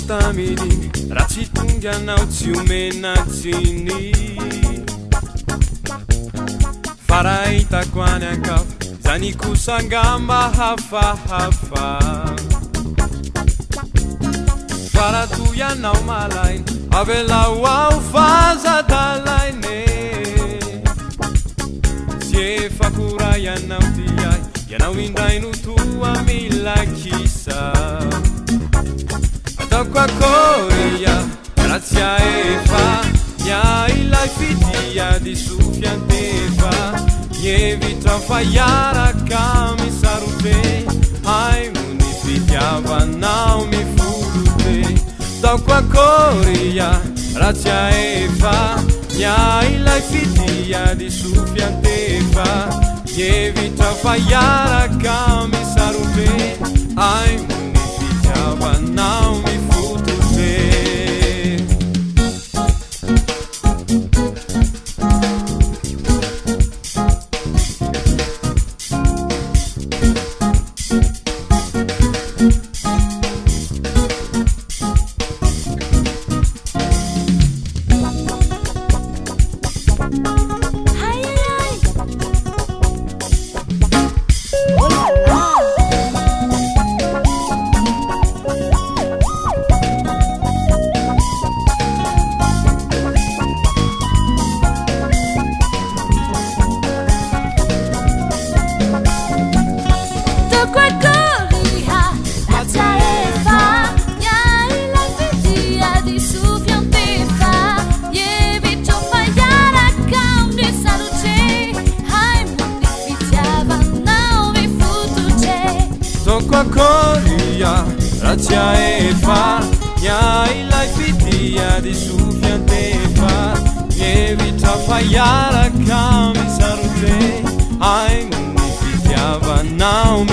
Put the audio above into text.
staminy raha tsy tonga anao tsy omenatsiny fa raha hitako any ankafa zany kosangamba hafahafa fa raha toy anao malainy avelao ao fazadalaine sy efa koray ianao tiay ianao indraino toa mila kisa ataoko akory ia raha tsy aefa miailay fidiady sofiantefa mievitra fa iaraka misarobe ay mony fitiavanao mifodobe ataoko akory ia raha tsy aefa miailay fidiady sofiantefa mievitra fa iaraka misarobe ay mony fitiavanao mifodobe Korea ratia efa miailay fidiady sofiantefa mievitra fa iaraka misarobe ay mony fitiavanao